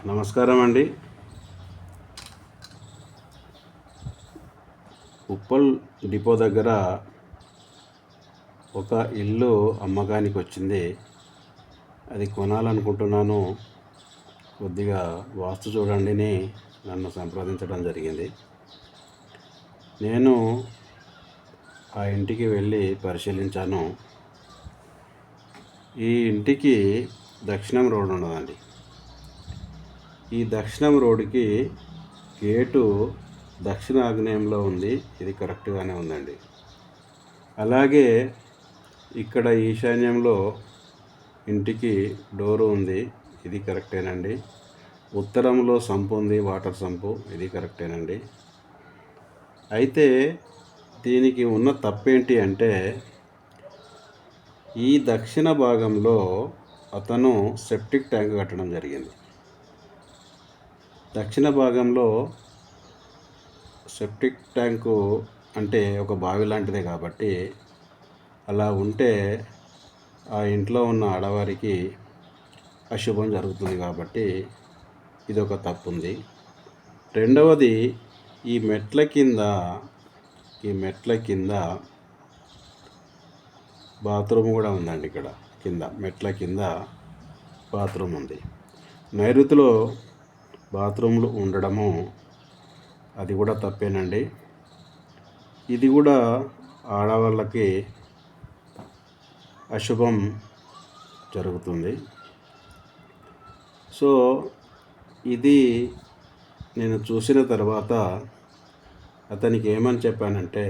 నమస్కారం అండి. ఉప్పల్ డిపో దగ్గర ఒక ఇల్లు అమ్మకానికి వచ్చింది. అది కొనాలనుకుంటున్నాను, కొద్దిగా వాస్తు చూడండి అని నన్ను సంప్రదించడం జరిగింది. నేను ఆ ఇంటికి వెళ్ళి పరిశీలించాను. ఈ ఇంటికి దక్షిణం రోడ్ ఉన్నదండి. ఈ దక్షిణం రోడ్డుకి గేటు దక్షిణ ఆగ్నేయంలో ఉంది. ఇది కరెక్ట్గానే ఉందండి. అలాగే ఇక్కడ ఈశాన్యంలో ఇంటికి డోరు ఉంది. ఇది కరెక్టేనండి. ఉత్తరంలో సంపు ఉంది, వాటర్ సంపు. ఇది కరెక్టేనండి. అయితే దీనికి ఉన్న తప్పేంటి అంటే, ఈ దక్షిణ భాగంలో అతను సెప్టిక్ ట్యాంక్ కట్టడం జరిగింది. దక్షిణ భాగంలో సెప్టిక్ ట్యాంకు అంటే ఒక బావి లాంటిదే కాబట్టి అలా ఉంటే ఆ ఇంట్లో ఉన్న ఆడవారికి అశుభం జరుగుతుంది కాబట్టి ఇదొక తప్పు ఉంది. రెండవది, ఈ మెట్ల కింద బాత్రూమ్ కూడా ఉందండి. ఇక్కడ కింద మెట్ల కింద బాత్రూమ్ ఉంది. నైరుతిలో బాత్రూమ్లు ఉండడము అది కూడా తప్పేనండి. ఇది కూడా ఆడవాళ్ళకి అశుభం జరుగుతుంది. సో ఇది నేను చూసిన తర్వాత అతనికి ఏమని చెప్పానంటే,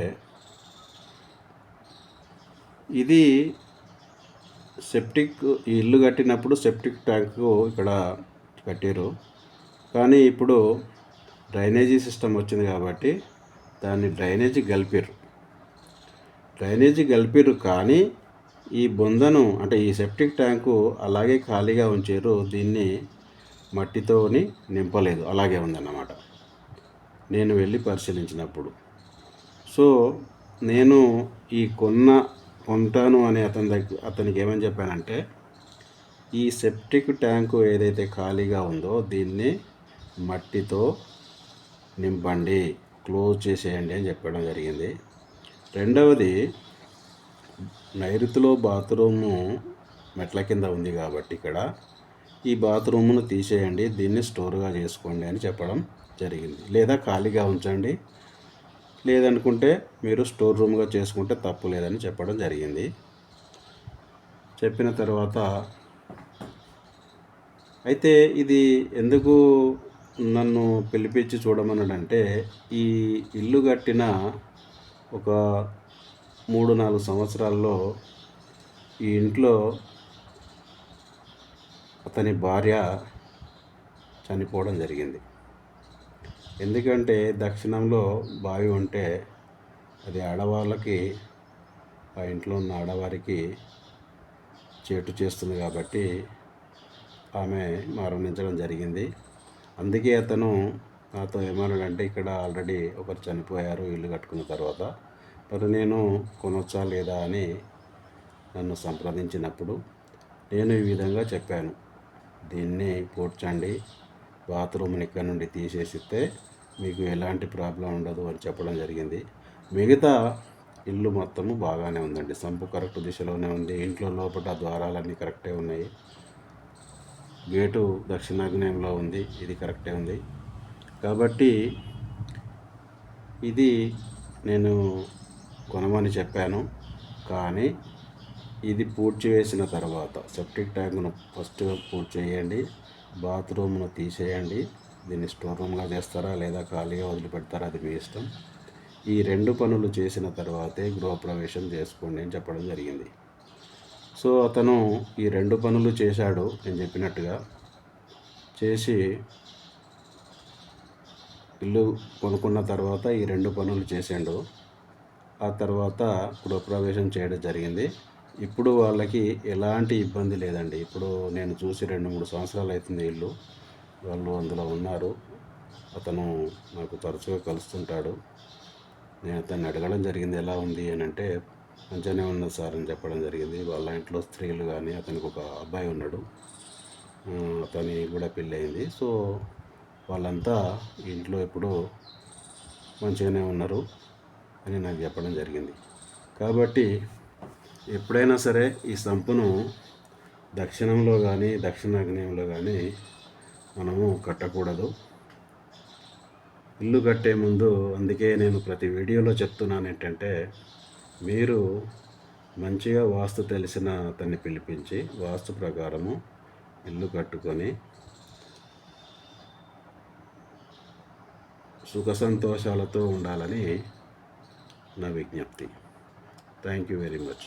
ఇది సెప్టిక్ ఇల్లు కట్టినప్పుడు సెప్టిక్ ట్యాంకు ఇక్కడ కట్టారు, కానీ ఇప్పుడు డ్రైనేజీ సిస్టమ్ వచ్చింది కాబట్టి దాన్ని డ్రైనేజీ కలిపారు. కానీ ఈ బొందను అంటే ఈ సెప్టిక్ ట్యాంకు అలాగే ఖాళీగా ఉంచారు. దీన్ని మట్టితోని నింపలేదు, అలాగే ఉందన్నమాట నేను వెళ్ళి పరిశీలించినప్పుడు. సో నేను ఈ కొంటాను అని అతనికి ఏమని చెప్పానంటే, ఈ సెప్టిక్ ట్యాంకు ఏదైతే ఖాళీగా ఉందో దీన్ని మట్టితో నింపండి, క్లోజ్ చేసేయండి అని చెప్పడం జరిగింది. రెండవది, నైరుతిలో బాత్రూము మెట్ల కింద ఉంది కాబట్టి ఇక్కడ ఈ బాత్రూమ్ను తీసేయండి, దీన్ని స్టోర్గా చేసుకోండి అని చెప్పడం జరిగింది. లేదా ఖాళీగా ఉంచండి, లేదనుకుంటే మీరు స్టోర్ రూమ్గా చేసుకుంటే తప్పు లేదని చెప్పడం జరిగింది. చెప్పిన తర్వాత అయితే ఇది ఎందుకు నన్ను పిలిపించి చూడమన్నాడంటే, ఈ ఇల్లు కట్టిన ఒక 3-4 సంవత్సరాల్లో ఈ ఇంట్లో అతని భార్య చనిపోవడం జరిగింది. ఎందుకంటే దక్షిణంలో బావి ఉంటే అది ఆడవాళ్ళకి, ఆ ఇంట్లో ఉన్న ఆడవారికి చేటు చేస్తుంది కాబట్టి ఆమె మరణించడం జరిగింది. అందుకే అతను నాతో ఏమన్నాడంటే, ఇక్కడ ఆల్రెడీ ఒకరు చనిపోయారు ఇల్లు కట్టుకున్న తర్వాత, మరి నేను కొనొచ్చా లేదా అని నన్ను సంప్రదించినప్పుడు నేను ఈ విధంగా చెప్పాను. దీన్ని పూడ్చండి, బాత్రూమ్ని ఇక్కడ నుండి తీసేసిస్తే మీకు ఎలాంటి ప్రాబ్లం ఉండదు అని చెప్పడం జరిగింది. మిగతా ఇల్లు మొత్తము బాగానే ఉందండి. సంపు కరెక్ట్ దిశలోనే ఉంది. ఇంట్లో లోపల ద్వారాలన్నీ కరెక్టే ఉన్నాయి. గేటు దక్షిణాగ్నేయంలో ఉంది, ఇది కరెక్టే ఉంది. కాబట్టి ఇది నేను కొనమని చెప్పాను. కానీ ఇది పూర్తి చేసిన తర్వాత సెప్టిక్ ట్యాంక్ను ఫస్ట్ పూర్తి చేయండి, బాత్రూమ్ను తీసేయండి, దీన్ని స్టోర్ రూమ్గా చేస్తారా లేదా ఖాళీగా వదిలిపెడతారా అది మీ ఇష్టం. ఈ 2 పనులు చేసిన తర్వాతే గృహప్రవేశం చేసుకోండి అని చెప్పడం జరిగింది. సో అతను ఈ 2 పనులు చేశాడు. నేను చెప్పినట్టుగా చేసి ఇల్లు కొనుక్కున్న తర్వాత ఈ 2 పనులు చేశాడు. ఆ తర్వాత గృహప్రవేశం చేయడం జరిగింది. ఇప్పుడు వాళ్ళకి ఎలాంటి ఇబ్బంది లేదండి. ఇప్పుడు నేను చూసి 2-3 సంవత్సరాలు అవుతుంది ఇల్లు. వాళ్ళు అందులో ఉన్నారు. అతను నాకు తరచుగా కలుస్తుంటాడు. నేను అతన్ని అడగడం జరిగింది, ఎలా ఉంది అని అంటే, మంచిగానే ఉన్నది సార్ అని చెప్పడం జరిగింది. వాళ్ళ ఇంట్లో స్త్రీలు కానీ, అతనికి ఒక అబ్బాయి ఉన్నాడు. అతని కూడా పెళ్ళయింది. సో వాళ్ళంతా ఇంట్లో ఇప్పుడు మంచిగానే ఉన్నారు అని నాకు చెప్పడం జరిగింది. కాబట్టి ఎప్పుడైనా సరే ఈ సంపును దక్షిణంలో కానీ దక్షిణాగ్నేయంలో కానీ మనము కట్టకూడదు. ఇల్లు కట్టే ముందు అందుకే నేను ప్రతి వీడియోలో చెప్తున్నాను ఏంటంటే, మీరు మంచిగా వాస్తు తెలిసిన అతన్ని పిలిపించి వాస్తు ప్రకారము ఇల్లు కట్టుకొని సుఖ సంతోషాలతో ఉండాలని నా విజ్ఞప్తి. Thank you very much.